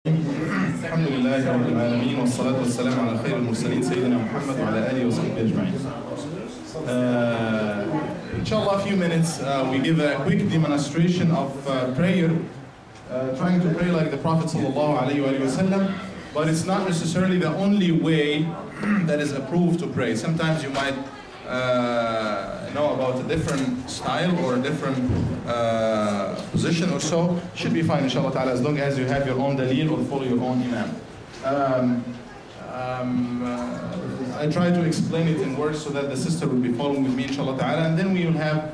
الحمد لله رب العالمين والصلاة والسلام على خير المرسلين سيدنا محمد وعلى آله وصحبه أجمعين. Inshallah, a few minutes we give a quick demonstration of prayer, trying to pray like the Prophet ﷺ, but it's not necessarily the only way that is approved to pray. Sometimes you might know about a different style or a different position or so. Should be fine, inshallah ta'ala, as long as you have your own daleel or follow your own imam. I try to explain it in words so that the sister will be following with me, inshallah ta'ala, and then we will have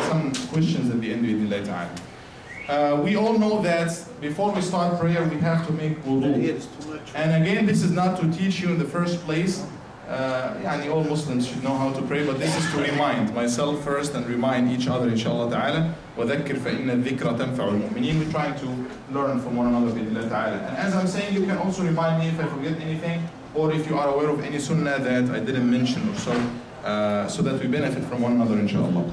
some questions at the end of the ta'ala. We all know that before we start prayer, we have to make wudu. And again, this is not to teach you in the first place. All Muslims should know how to pray, but this is to remind myself first and remind each other, inshallah ta'ala. وَذَكِّرْ فَإِنَّ الذِّكْرَ تَنْفَعُ الْمُؤْمِنِينَ. We're trying to learn from one another, bi'idhnillah ta'ala. And as I'm saying, you can also remind me if I forget anything, or if you are aware of any sunnah that I didn't mention or so, so that we benefit from one another, inshallah.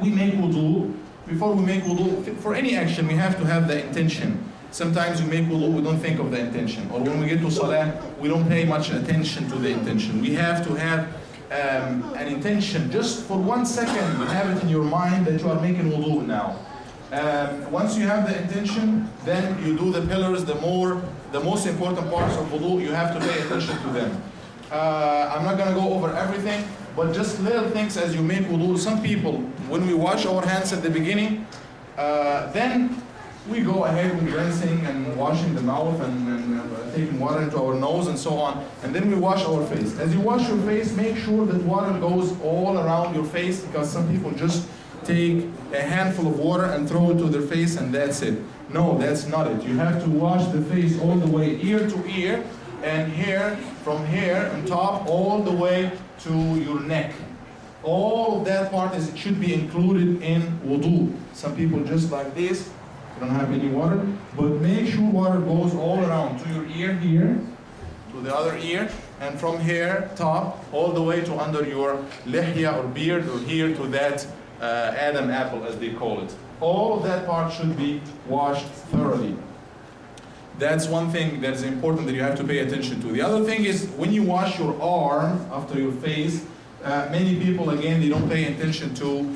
We make wudu. Before we make wudu, for any action, we have to have the intention. Sometimes we make wudu, we don't think of the intention. Or when we get to salah, we don't pay much attention to the intention. We have to have an intention. Just for 1 second, have it in your mind that you are making wudu now. Once you have the intention, then you do the pillars, the most important parts of wudu, you have to pay attention to them. I'm not going to go over everything, but just little things as you make wudu. Some people, when we wash our hands at the beginning, then we go ahead with rinsing and washing the mouth and taking water into our nose and so on. And then we wash our face. As you wash your face, make sure that water goes all around your face, because some people just take a handful of water and throw it to their face and that's it. No, that's not it. You have to wash the face all the way, ear to ear, and here, from here on top, all the way to your neck. All of that part should be included in wudu. Some people just like this, don't have any water, but make sure water goes all around to your ear here, to the other ear, and from here, top, all the way to under your lihya or beard, or here to that Adam apple, as they call it. All of that part should be washed thoroughly. That's one thing that is important that you have to pay attention to. The other thing is, when you wash your arm after your face, many people, again, they don't pay attention to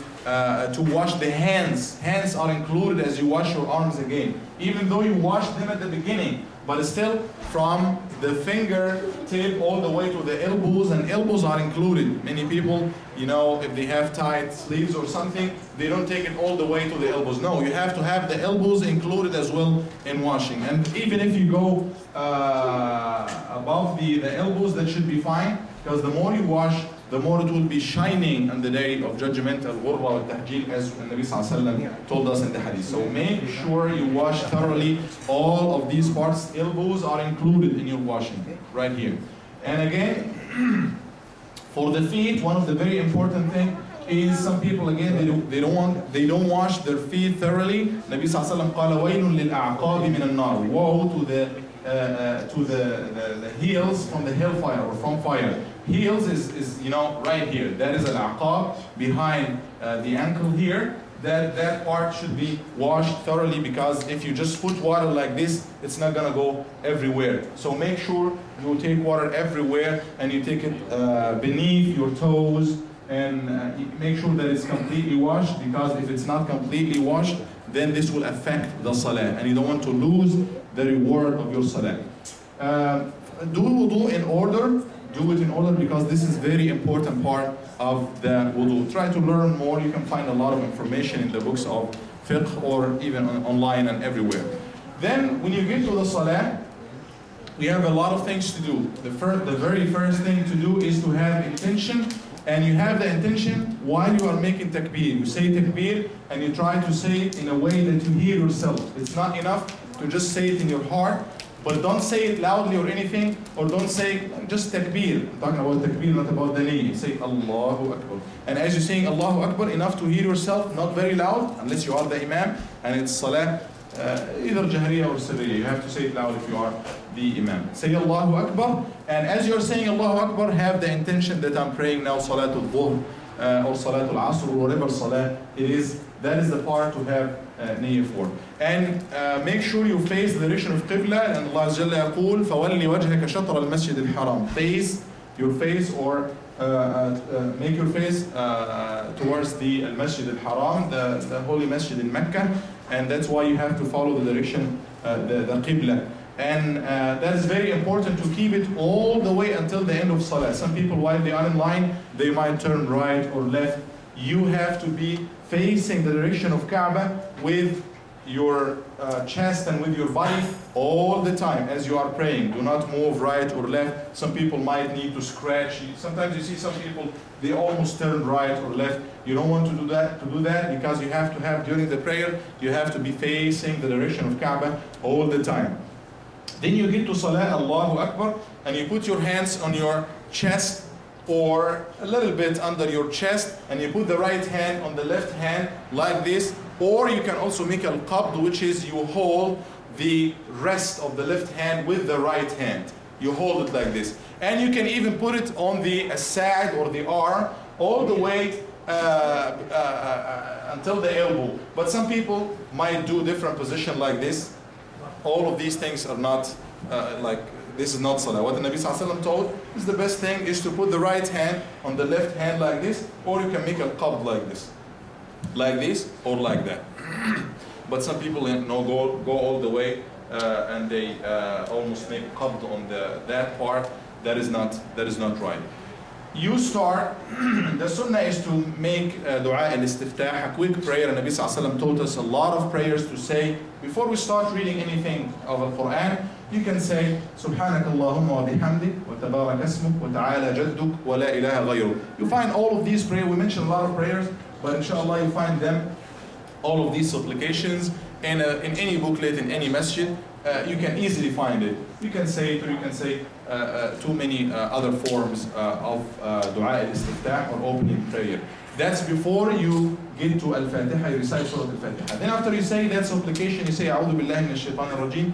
wash the hands. Hands are included as you wash your arms again. Even though you wash them at the beginning, but still from the fingertip all the way to the elbows, and elbows are included. Many people, you know, if they have tight sleeves or something, they don't take it all the way to the elbows. No, you have to have the elbows included as well in washing. And even if you go above the elbows, that should be fine, because the more you wash, the more it will be shining on the day of judgment, al-ghurra wal-tahjeel, as the Nabi ﷺ told us in the hadith. So make sure you wash thoroughly. All of these parts, elbows are included in your washing, right here. And again, for the feet, one of the very important things is, some people, again, they don't wash their feet thoroughly. Nabi ﷺ قال وَيْلٌ لِلْأَعْقَابِ مِنَ النَّارِ. Woe to the heels from the hellfire or from fire. Heels is you know, right here. That is al-aqab, behind the ankle here. That part should be washed thoroughly, because if you just put water like this, it's not gonna go everywhere. So make sure you take water everywhere and you take it beneath your toes, and make sure that it's completely washed, because if it's not completely washed, then this will affect the salah, and you don't want to lose the reward of your salah. Do wudu in order. Do it in order, because this is very important part of the wudu. Try to learn more. You can find a lot of information in the books of fiqh, or even online and everywhere. Then when you get to the salah, we have a lot of things to do. The very first thing to do is to have intention. And you have the intention while you are making takbir. You say takbir and you try to say it in a way that you hear yourself. It's not enough to just say it in your heart, but don't say it loudly or anything, or don't say just takbir. I'm talking about takbir, not about the knee. Say Allahu Akbar. And as you're saying Allahu Akbar, enough to hear yourself, not very loud, unless you are the imam, and it's salah, either jahriya or sirriya. You have to say it loud if you are the imam. Say Allahu Akbar, and as you're saying Allahu Akbar, have the intention that I'm praying now Salatul Dhuhr or Salatul Asr, or whatever salah it is that is the part to have niyyah for. And make sure you face the direction of Qibla, and Allah Jalla يقول فَوَلِّ وَجْهَكَ شَطْرَ الْمَسْجِدِ الْحَرَامِ. Face your face, or make your face towards the Masjid al-Haram, the holy masjid in Mecca, and that's why you have to follow the direction, the Qibla. And that is very important to keep it all the way until the end of Salah. Some people, while they are in line, they might turn right or left. You have to be facing the direction of Kaaba with your chest and with your body all the time as you are praying. Do not move right or left. Some people might need to scratch. Sometimes you see some people, they almost turn right or left. You don't want to do that because you have to have, during the prayer, you have to be facing the direction of Kaaba all the time. Then you get to Salah, Allahu Akbar, and you put your hands on your chest or a little bit under your chest, and you put the right hand on the left hand like this. Or you can also make al-qabd, which is you hold the rest of the left hand with the right hand. You hold it like this. And you can even put it on the sa'd or the arm all the way until the elbow. But some people might do different position like this. All of these things are not this is not salah. What the Nabi Sallallahu Alaihi Wasallam told is the best thing is to put the right hand on the left hand like this, or you can make a qabd like this or like that. But some people go all the way and they almost make qabd on that part. That is not right. You start. The sunnah is to make dua al-istiftah, a quick prayer. And Nabi Sallallahu Alaihi Wasallam taught us a lot of prayers to say before we start reading anything of the Quran. You can say Subhanak Allahumma wa bihamdik wa tabarak asmuk wa ta'ala jadduk wa la ilaha ghayruk. You find all of these prayers. We mentioned a lot of prayers, but inshallah you find them, all of these supplications in any booklet, in any masjid. You can easily find it. You can say it, or you can say too many other forms of dua al-istiftah or opening prayer. That's before you get to Al-Fatiha, you recite Surah Al-Fatiha. Then after you say that supplication, you say A'udhu billahi minash shaitanir rajim,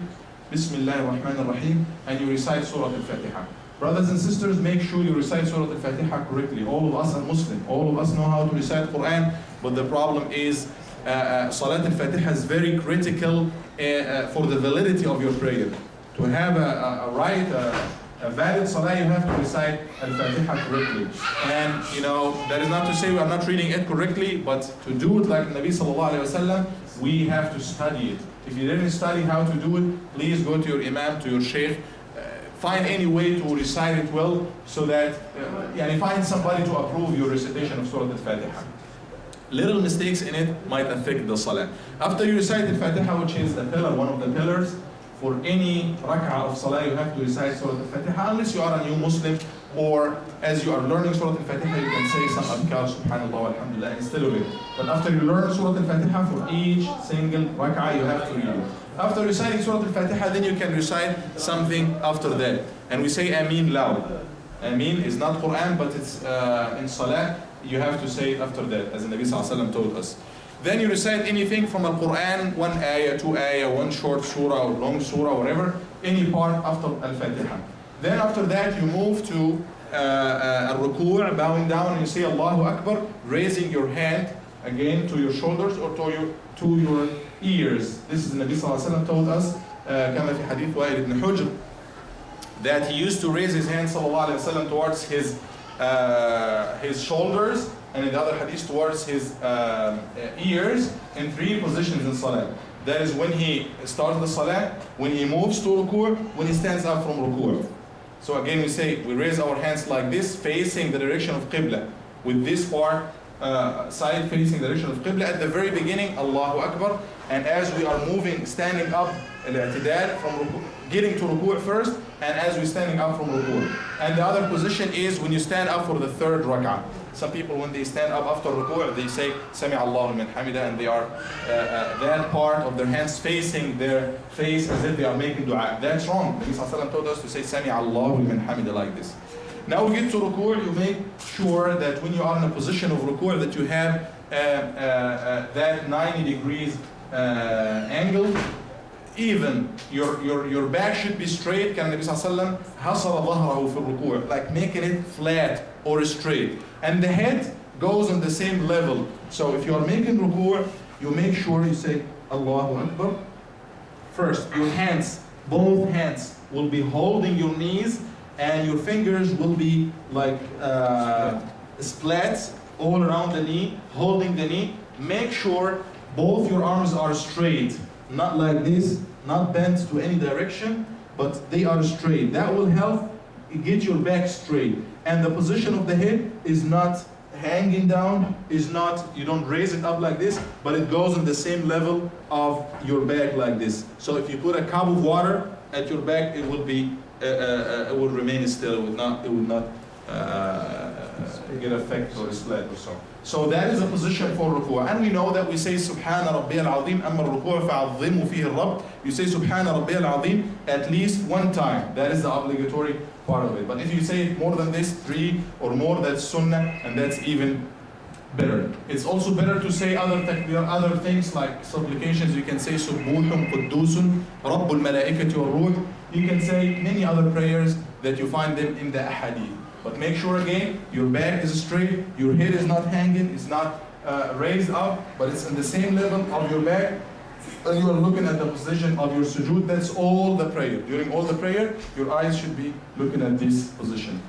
Bismillahir Rahmanir Rahim, and you recite Surah Al-Fatiha. Brothers and sisters, make sure you recite Surah Al-Fatiha correctly. All of us are Muslim. All of us know how to recite Quran, but the problem is Salat Al-Fatiha is very critical for the validity of your prayer. To have a valid salah, you have to recite Al-Fatiha correctly. And that is not to say we are not reading it correctly, but to do it like Nabi Sallallahu Alaihi Wasallam, we have to study it. If you didn't study how to do it, please go to your imam, to your sheikh. Find any way to recite it well, so that find somebody to approve your recitation of Surah Al-Fatiha. Little mistakes in it might affect the salah. After you recite Al-Fatiha, which is the pillar, one of the pillars, for any rak'ah of salah, you have to recite Surah Al-Fatiha, unless you are a new Muslim, or as you are learning Surah Al-Fatiha, you can say some adhkar, subhanallah, alhamdulillah, instead of it. But after you learn Surah Al-Fatiha, for each single rak'ah, you have to read it. After reciting Surah Al-Fatiha, then you can recite something after that. And we say Ameen loud. Ameen is not Quran, but it's in salah. You have to say it after that, as the Nabi Sallallahu Alaihi Wasallam told us. Then you recite anything from the Quran, one ayah, two ayah, one short surah or long surah, whatever, any part after Al-Fatiha. Then after that you move to Al-Ruku', bowing down, and you say Allahu Akbar, raising your hand again to your shoulders or to your ears. This is the Nabi Sallallahu Alaihi Wasallam told us, كما في حديث وائل ibn Hujr, that he used to raise his hand Sallallahu Alaihi Wasallam towards his shoulders, and in the other hadith towards his ears, in three positions in salah. That is when he starts the salah, when he moves to ruku', when he stands up from ruku'. So again we raise our hands like this, facing the direction of Qibla, with this part side facing the direction of Qibla. At the very beginning, Allahu Akbar, and as we are moving, standing up, al-i'tidal, from ruku', getting to ruku' first, and as we're standing up from ruku'. And the other position is when you stand up for the third rak'ah. Some people, when they stand up after ruku', they say Sami Allahu liman hamida, and they are that part of their hands facing their face as if they are making dua. That's wrong. Nabi Sallallahu Alaihi Wasallam told us to say Sami Allahu liman hamida like this. Now we get to ruku', you make sure that when you are in a position of ruku', that you have that 90 degrees angle. Even your back should be straight. Can Nabi Sallallahu Alaihi Wasallam hasara dhahrahu fi ruku', like making it flat or straight, and the head goes on the same level. So if you are making ruku', you make sure you say Allahu Akbar. First, your hands, both hands will be holding your knees, and your fingers will be like splat all around the knee, holding the knee. Make sure both your arms are straight, not like this, not bent to any direction, but they are straight. That will help get your back straight. And the position of the head is not hanging down, is not, you don't raise it up like this, but it goes on the same level of your back like this. So if you put a cup of water at your back, it will be, it will remain still. It will not get affected or splat or so. So that is a position for ruku'. And we know that we say Subhana Rabbiyal Azim, amma ruku' fa'azzimu fihi al-Rabb. You say Subhana Rabbiyal Azim at least one time. That is the obligatory part of it. But if you say it more than this, 3 or more, that's sunnah, and that's even better. It's also better to say other takbir, other things like supplications. You can say Subbuhum Quddusun Rabbul Malaikati wal Ruh. You can say many other prayers that you find them in the ahadith. But make sure again, your back is straight, your head is not hanging, it's not raised up, but it's in the same level of your back, and you are looking at the position of your sujood. That's all the prayer. During all the prayer, your eyes should be looking at this position.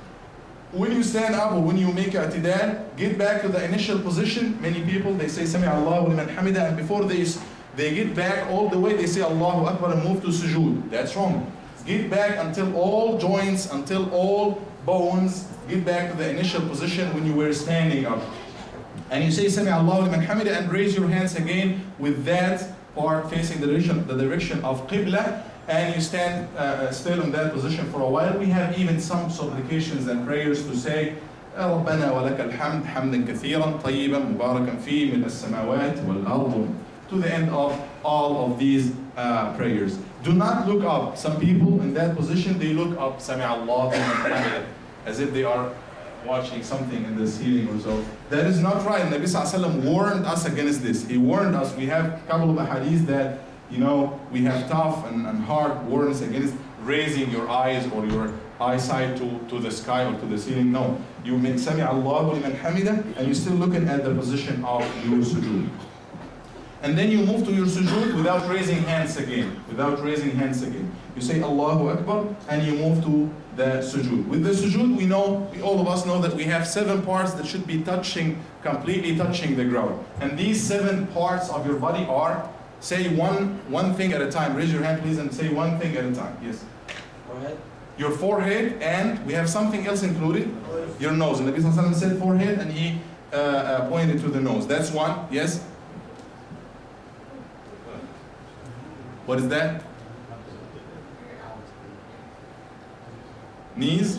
When you stand up or when you make i'tidal, get back to the initial position. Many people, they say Sami Allahu liman hamida, and before they get back all the way, they say Allahu Akbar and move to sujood. That's wrong. Get back until all joints, until all bones, get back to the initial position when you were standing up. And you say Sami Allahu liman hamida and raise your hands again with that part facing the direction of Qibla, and you stand still in that position for a while. We have even some supplications and prayers to say ربنا ولك الحمد حمدا كثيرا طيبا مباركا فيه من السماوات والأرض, to the end of all of these prayers. Do not look up. Some people in that position, they look up Sami Allahu liman hamida as if they are watching something in the ceiling or so. That is not right. Nabi Sallallahu Alaihi Wasallam warned us against this. He warned us. We have a couple of hadiths that, you know, we have tough and hard warnings against raising your eyes or your eyesight to the sky or to the ceiling. No. You make Sami Allahu liman hamida and you're still looking at the position of your sujood. And then you move to your sujood without raising hands again. Without raising hands again. You say Allahu Akbar and you move to the sujood. With the sujood, we know, all of us know that we have 7 parts that should be completely touching the ground. And these 7 parts of your body are, say one thing at a time. Raise your hand please and say one thing at a time. Yes. Forehead. Your forehead, and we have something else included. Your nose. And the Nabi said forehead and he pointed to the nose. That's one. Yes. What is that? Knees?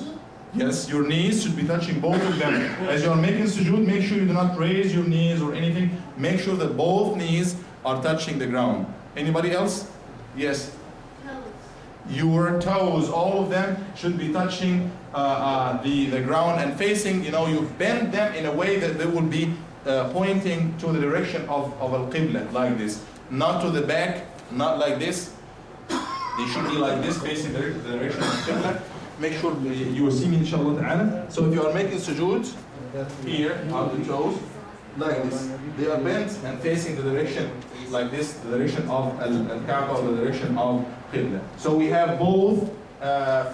Yes, your knees should be touching both of them. As you are making sujood, make sure you do not raise your knees or anything. Make sure that both knees are touching the ground. Anybody else? Yes. Your toes, all of them should be touching the ground and facing, you know, you bend them in a way that they will be pointing to the direction of al-Qibla, like this. Not to the back, not like this. They should be like this, facing the direction of Qibla. Make sure you will see me inshallah ta'ala. So if you are making sujood, here on the toes, like this. They are bent and facing the direction like this, the direction of al-Kaaba or the direction of Qibla. So we have both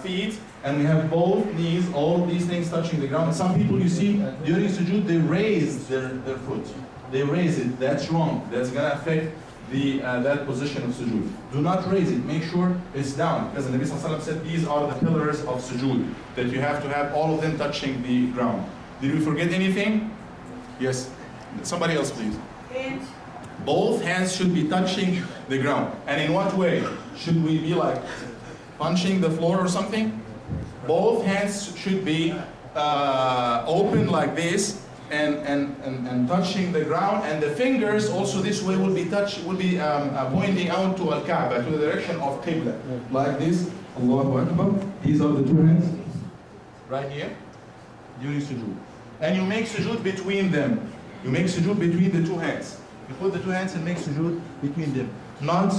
feet and we have both knees, all these things touching the ground. Some people you see during sujood, they raise their foot. They raise it. That's wrong. That's going to affect that position of sujood. Do not raise it. Make sure it's down. Because the Nabi Sallallahu Alaihi Wasallam said these are the pillars of sujood, that you have to have all of them touching the ground. Did we forget anything? Yes. Somebody else, please. Hands. Both hands should be touching the ground. And in what way? Should we be like punching the floor or something? Both hands should be open like this and touching the ground, and the fingers also this way will be pointing out to al-Kaaba, to the direction of Qibla, like this. Allahu Akbar. These are the 2 hands right here during sujood, and you make sujood between them. You make sujood between the 2 hands. You put the 2 hands and make sujood between them, not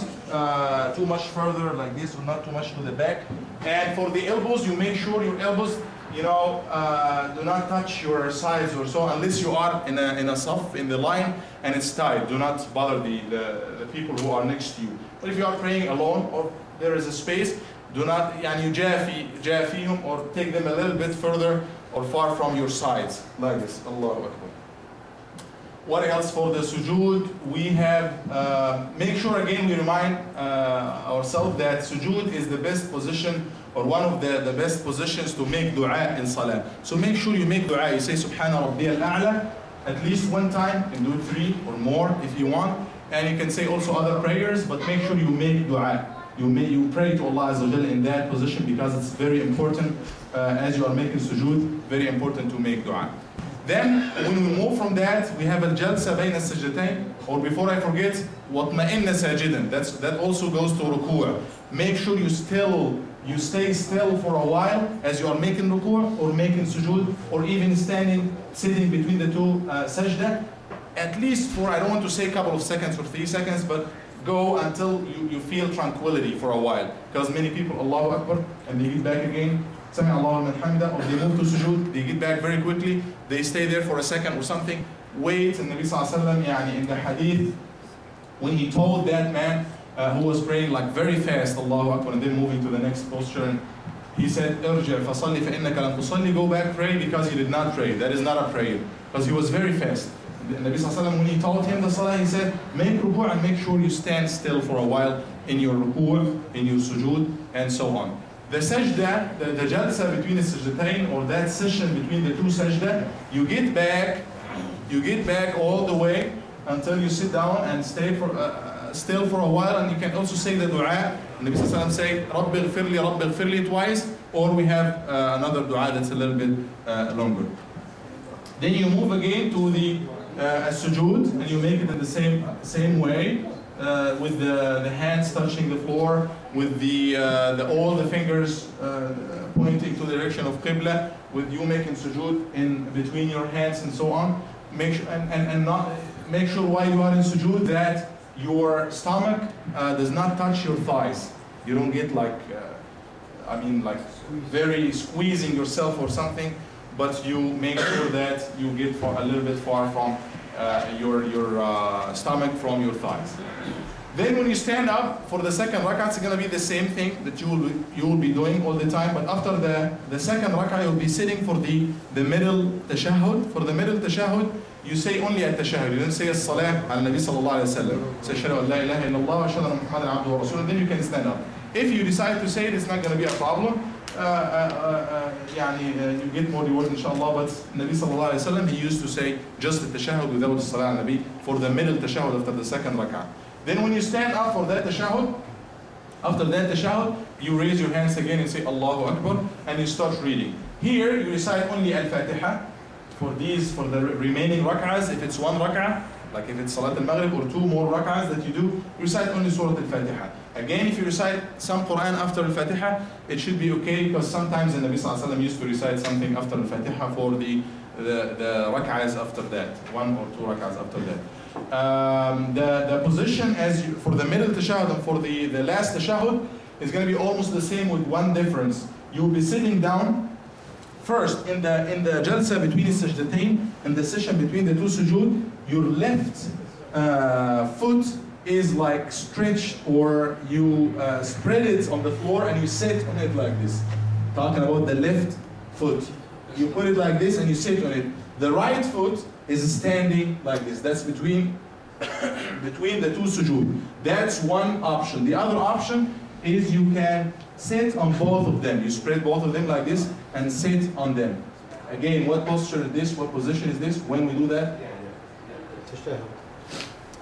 too much further like this, or not too much to the back. And for the elbows, you make sure your elbows, you know, do not touch your sides or so, unless you are in a saf, in the line, and it's tight. Do not bother the people who are next to you. But if you are praying alone, or there is a space, do not يعني جافيهم, or take them a little bit further or far from your sides, like this. Allahu Akbar. What else for the sujood? We have, make sure again we remind ourselves that sujood is the best position, or one of the best positions to make dua in salah. So make sure you make dua. You say Subhana Rabbiyal A'la at least one time, and do 3 or more if you want. And you can say also other prayers, but make sure you make dua. You pray to Allah Azza wa Jalla in that position, because it's very important as you are making sujood, very important to make dua. Then, when we move from that, we have al-jalsa bayna as-sajdatayn, or before I forget, وَاطْمَئِنَّ سَاجِدًا. That also goes to ruku'. Make sure you stay still for a while as you are making ruku' or making sujood, or even sitting between the two sajda, at least for, I don't want to say a couple of seconds or 3 seconds, but go until you feel tranquility for a while. Because many people, Allahu Akbar, and they get back again, Sami Allahu liman hamida, or they move to sujood, they get back very quickly, they stay there for a second or something, wait. And Nabi Sallallahu Alaihi Wasallam, in the hadith, when he told that man who was praying like very fast, Allahu Akbar, and then moving to the next posture, he said, Irji' fasalli fa innaka lam tusalli, go back, pray, because you did not pray. That is not a prayer, because he was very fast. The Nabi Sallallahu Alaihi Wasallam, when he taught him the salah, he said, make ruku' and make sure you stand still for a while in your ruku', in your sujood, and so on. The sajda, the jalsa between the sajdatayn, or that session between the two sajda, you get back all the way until you sit down and stay still for a while. And you can also say the dua. Nabi Sallallahu Alaihi Wasallam say, Rabbi ghfirli twice, or we have another dua that's a little bit longer. Then you move again to the sujood, and you make it in the same way, with the hands touching the floor, with all the fingers pointing to the direction of Qibla, with you making sujood in between your hands and so on. Make sure make sure while you are in sujood that your stomach does not touch your thighs. You don't get like very squeezing yourself or something, but you make sure that you get a little bit far from your stomach from your thighs. Then when you stand up for the second rak'ah, it's going to be the same thing that you will be doing all the time. But after the second rak'ah, you'll be sitting for the middle tashahhud. For the middle tashahhud, you say only at-tashahhud. You don't say as-salah al-Nabi sallallahu alayhi wa sallam. Say ashhadu an la ilaha illallah wa ashhadu anna Muhammadan abduhu wa rasuluh. Then you can stand up. If you decide to say it, it's not going to be a problem. You get more reward inshallah, but Nabi sallallahu alayhi wa sallam, he used to say just at-tashahhud without as-salah al-Nabi for the middle tashahhud after the second rak'ah. Then when you stand up for that tashahhud, after that tashahhud, you raise your hands again and say Allahu Akbar, and you start reading. Here you recite only al-Fatiha for the remaining rak'ahs. If it's one rak'ah, like if it's Salat al-Maghrib, or 2 more rak'ahs that you recite only Surah al-Fatiha. Again, if you recite some Quran after al-Fatiha, it should be okay, because sometimes the Nabi sallallahu alaihi wasallam used to recite something after al-Fatiha for the rak'ahs after that, 1 or 2 rak'ahs after that. The position for the middle tashahhud and for the last tashahhud is going to be almost the same, with one difference. You'll be sitting down first in the jalsa between the sajdatayn, and the session between the two sujood. Your left foot is like stretched, or you spread it on the floor and you sit on it like this. Talking about the left foot, you put it like this and you sit on it. The right foot is standing like this. That's between the two sujood. That's one option. The other option is you can sit on both of them. You spread both of them like this and sit on them. Again, what posture is this? What position is this when we do that?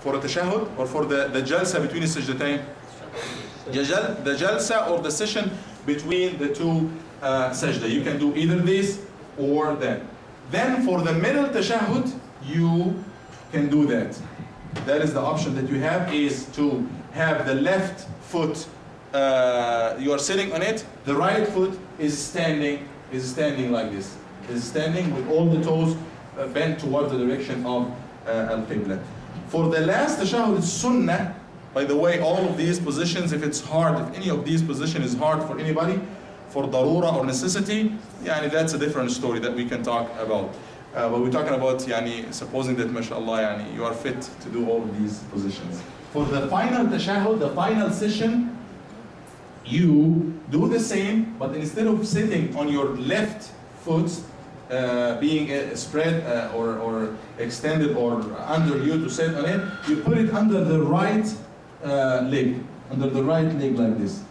For a tashahhud, or for the jalsa between the sajdatayn? The jalsa, or the session between the two sajda. You can do either this or that. Then for the middle tashahhud, you can do that. That is the option that you have, is to have the left foot, you are sitting on it, the right foot is standing like this. Is standing with all the toes bent towards the direction of al-Qibla. For the last tashahhud, it's sunnah, By the way, all of these positions, if it's hard, if any of these positions is hard for anybody, for darura or necessity, yani that's a different story that we can talk about. But we're talking about yani, supposing that, mashallah, yani, you are fit to do all of these positions. For the final tashahhud, the final session, you do the same, but instead of sitting on your left foot, being spread or extended or under you to sit on it, you put it under the right leg, like this.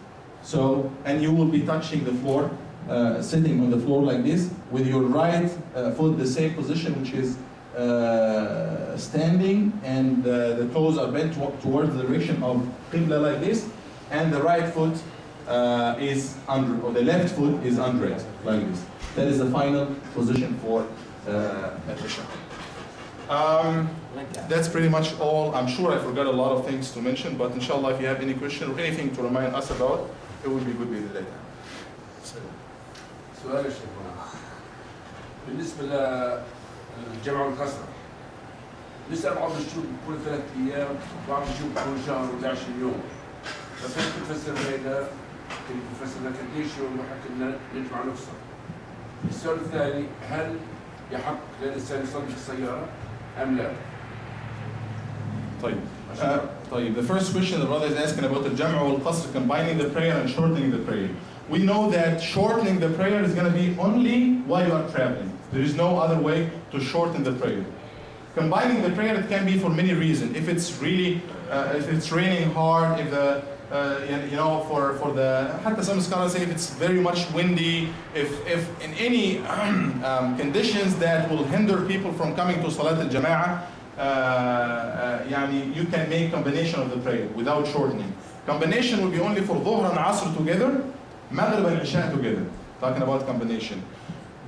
So, and you will be touching the floor, sitting on the floor like this, with your right foot the same position, which is standing, and the toes are bent towards the direction of Qibla like this, and the right foot is under, or the left foot is under it, like this. That is the final position for tashahhud. That's pretty much all. I'm sure I forgot a lot of things to mention, but inshallah, if you have any question or anything to remind us about, it would be good with later. سؤال يا شيخ، بالنسبة للجمع والكسرة، نسأل بعض الشهور كل 3 أيام، بعض الشهور كل شهر و11 يوم. فكيف تفسر هذا؟ كيف تفسر لك قديش يوم حكينا نجمع نكسر؟ السؤال الثاني، هل يحق للإنسان يصلي في السيارة أم لا؟ طيب. The first question the brother is asking about the Jam'a wal Qasr, combining the prayer and shortening the prayer. We know that shortening the prayer is going to be only while you are traveling. There is no other way to shorten the prayer. Combining the prayer, it can be for many reasons. If it's really, if it's raining hard, if the, you know, for the, حتى some scholars say if it's very much windy, if in any conditions that will hinder people from coming to Salat al-Jama'ah, you can make combination of the prayer without shortening. Combination will be only for Dhuhr and Asr together, Maghrib and Isha together. Talking about combination.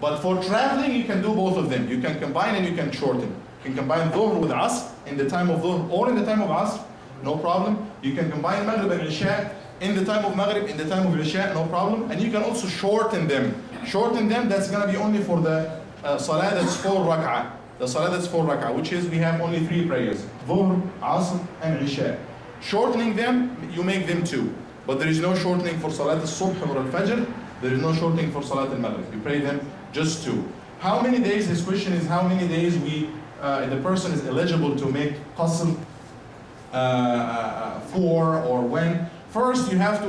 But for traveling, you can do both of them. You can combine and you can shorten. You can combine Dhuhr with Asr in the time of Dhuhr or in the time of Asr, no problem. You can combine Maghrib and Isha in the time of Maghrib, in the time of Isha, no problem. And you can also shorten them. Shorten them, that's going to be only for the Salah that's 4 rak'ah. The Salah that's 4 rak'ah, which is we have only 3 prayers. Dhuhr, Asr, and Isha. Shortening them, you make them 2. But there is no shortening for Salat al-Subh or al-Fajr. There is no shortening for Salat al-Maghrib. You pray them just 2. How many days, his question is how many days the person is eligible to make qasr for, or when. First, you have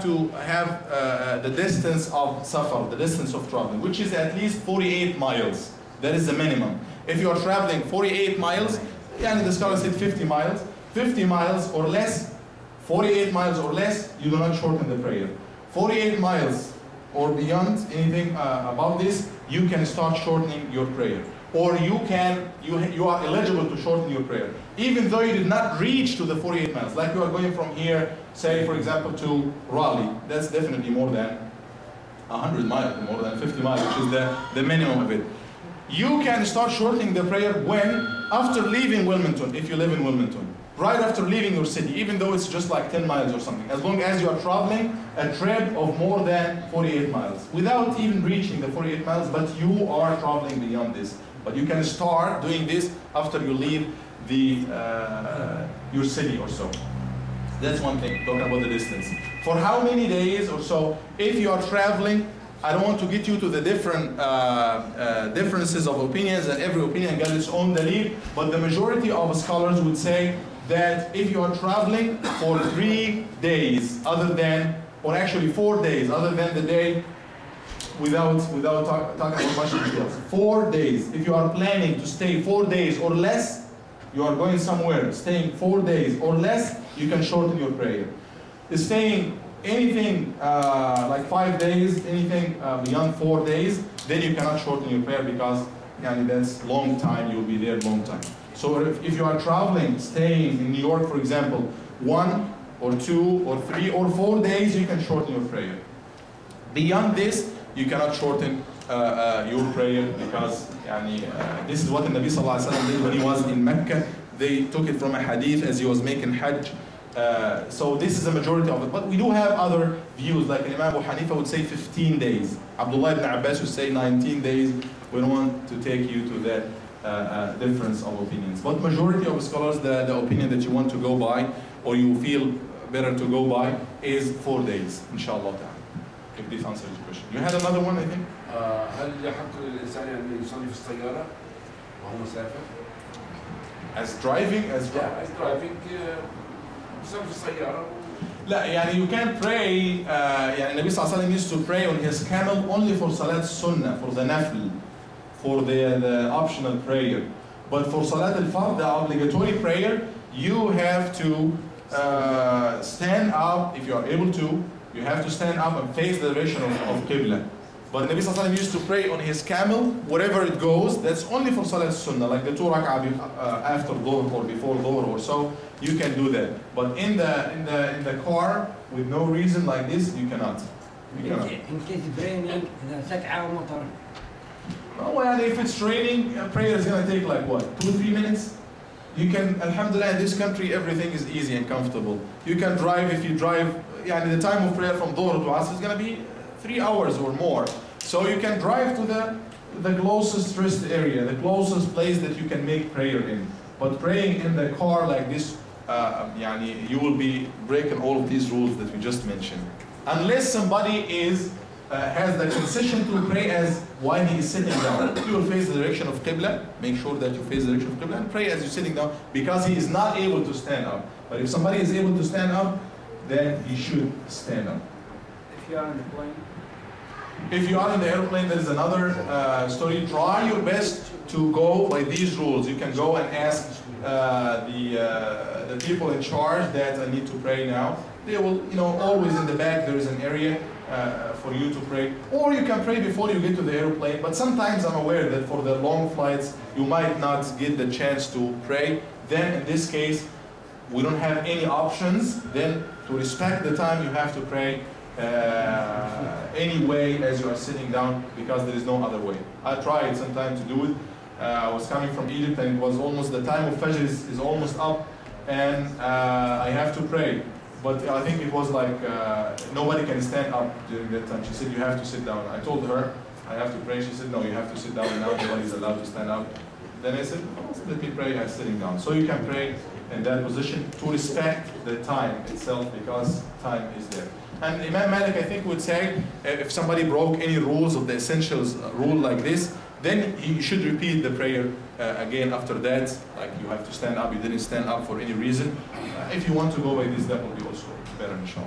to have the distance of safar, the distance of traveling, which is at least 48 miles. That is the minimum. If you are traveling 48 miles, the scholar said 50 miles. 50 miles or less, 48 miles or less, you do not shorten the prayer. 48 miles or beyond, anything above this, you can start shortening your prayer. Or you are eligible to shorten your prayer. Even though you did not reach to the 48 miles, like you are going from here, say for example to Raleigh, that's definitely more than 100 miles, more than 50 miles, which is the minimum of it. You can start shortening the prayer when? After leaving Wilmington, if you live in Wilmington. Right after leaving your city, even though it's just like 10 miles or something, as long as you are traveling a trip of more than 48 miles, without even reaching the 48 miles, but you are traveling beyond this. But you can start doing this after you leave your city or so. That's one thing, talking about the distance. For how many days or so, if you are traveling, I don't want to get you to the different differences of opinions, and every opinion got its own dalil, but the majority of scholars would say that if you are traveling for 3 days, other than, or actually 4 days, other than the day without talking about much details. 4 days. If you are planning to stay 4 days or less, you are going somewhere, staying 4 days or less, you can shorten your prayer. Staying anything like 5 days, anything beyond 4 days, then you cannot shorten your prayer because that's long time, you'll be there long time. So if you are traveling, staying in New York, for example, 1 or 2 or 3 or 4 days, you can shorten your prayer. Beyond this, you cannot shorten your prayer because this is what the Nabi Sallallahu Alaihi Wasallam did when he was in Mecca. They took it from a hadith as he was making Hajj. So this is the majority of it. But we do have other views, like Imam Abu Hanifa would say 15 days. Abdullah ibn Abbas would say 19 days. We don't want to take you to that difference of opinions. But majority of scholars, the opinion that you want to go by or you feel better to go by, is 4 days, inshallah ta'ala. If this answers your question. You had another one, I think? هل يحق للإنسان أن يصلي في السيارة وهو مسافر؟ As driving, as driving يصلي في السيارة. لا يعني you can pray يعني النبي صلى الله عليه وسلم used to pray on his camel only for salat sunnah, for the nafl, for the optional prayer. But for salat al-fard, the obligatory prayer, you have to stand up if you are able to. You have to stand up and face the direction of Qibla. But Nabi Sallallahu Alaihi Wasallam used to pray on his camel, wherever it goes. That's only for Salat Sunnah, like the 2 rak'ah after Dhuhr or before Dhuhr or so. You can do that. But in the car, with no reason like this, you cannot. You cannot. In case it's raining, سكعة ومطر. Well, if it's raining, prayer is going to take like what, 2-3 minutes? You can, alhamdulillah, in this country, everything is easy and comfortable. You can drive, if you drive, the time of prayer from Dhuhr to Asr is going to be 3 hours or more. So you can drive to the closest rest area, the closest place that you can make prayer in. But praying in the car like this, you will be breaking all of these rules that we just mentioned. Unless somebody has the concession to pray as while he is sitting down. You will face the direction of Qibla, make sure that you face the direction of Qibla and pray as you're sitting down because he is not able to stand up. But if somebody is able to stand up, then he should stand up. If you are on the plane? If you are in the airplane, there is another story. Try your best to go by these rules. You can go and ask the people in charge that I need to pray now. They will, always in the back there is an area for you to pray. Or you can pray before you get to the airplane. But sometimes I'm aware that for the long flights, you might not get the chance to pray. Then in this case, we don't have any options. Then to respect the time, you have to pray anyway as you are sitting down because there is no other way. I tried sometime to do it. I was coming from Egypt and it was almost the time of Fajr is almost up and I have to pray. But I think it was like nobody can stand up during that time. She said, you have to sit down. I told her, I have to pray. She said, no, you have to sit down now. Nobody's allowed to stand up. Then I said, oh, let me pray as sitting down. So you can pray in that position to respect the time itself because time is there. And Imam Malik, I think, would say, if somebody broke any rules of the essentials rule like this, then he should repeat the prayer again after that. Like you have to stand up, you didn't stand up for any reason. If you want to go by this, that will be also better, inshallah.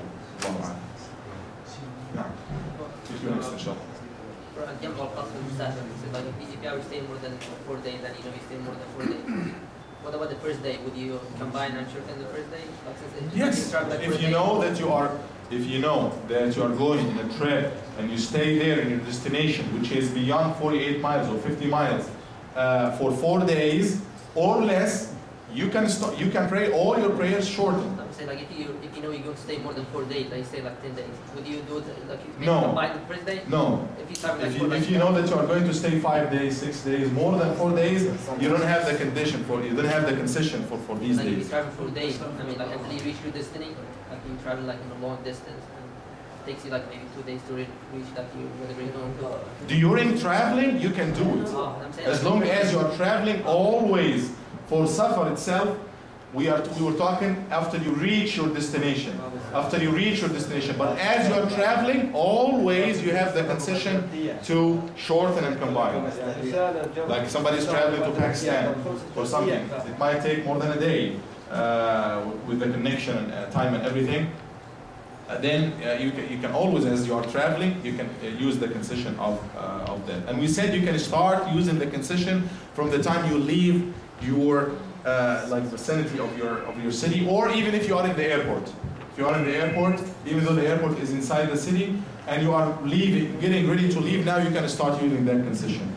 If you next, inshallah. For example, like if you are staying more than 4 days and you stay more than 4 days. What about the first day? Would you combine and shorten the first day? Yes, if you know that you are going on a trip and you stay there in your destination, which is beyond 48 miles or 50 miles, for 4 days or less, you can pray all your prayers shortened. I'm saying like if you know you're going to stay more than 4 days, like stay like 10 days, would you do it like combine the first day? No. If you know that you are going to stay 5 days, 6 days, more than 4 days, you don't have the condition you don't have the concession for these days. If you travel 4 days, I mean like until you reach your destination, like you travel like in a long distance, and it takes you like maybe 2 days to reach that whatever you're going to. During traveling, you can do it. As long as you are traveling always. For Safar itself, we were talking after you reach your destination. After you reach your destination. But as you are traveling, always you have the concession to shorten and combine. Like somebody is traveling to Pakistan or something. It might take more than a day with the connection and time and everything. Then you can always, as you are traveling, you can use the concession of that. And we said you can start using the concession from the time you leave your vicinity of your city, or even if you are in the airport. If you are in the airport, even though the airport is inside the city, and you are leaving, getting ready to leave, now you can start using that concession.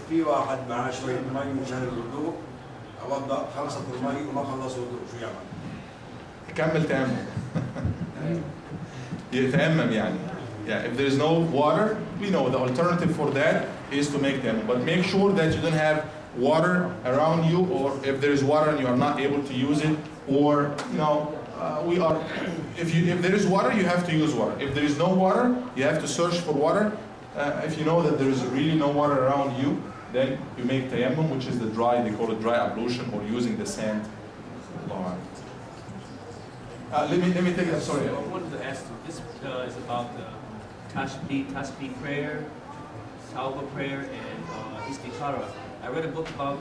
في واحد معاه شوية مي مشان الوضوء، أوضأ خلصت المي وما خلص وضوء، شو يعمل؟ كمل تيمم. يتيمم يعني. Yeah, if there is no water, we know the alternative for that is to make them. But make sure that you don't have water around you, or if there is water and you are not able to use it, or if there is water, you have to use water. If there is no water, you have to search for water. If you know that there is really no water around you, then you make tayammum, which is they call it dry ablution, or using the sand Allah. Let me take it. Sorry. I wanted to ask you, this is about the Tashbih prayer, Tawbah prayer, and Istikhara. I read a book about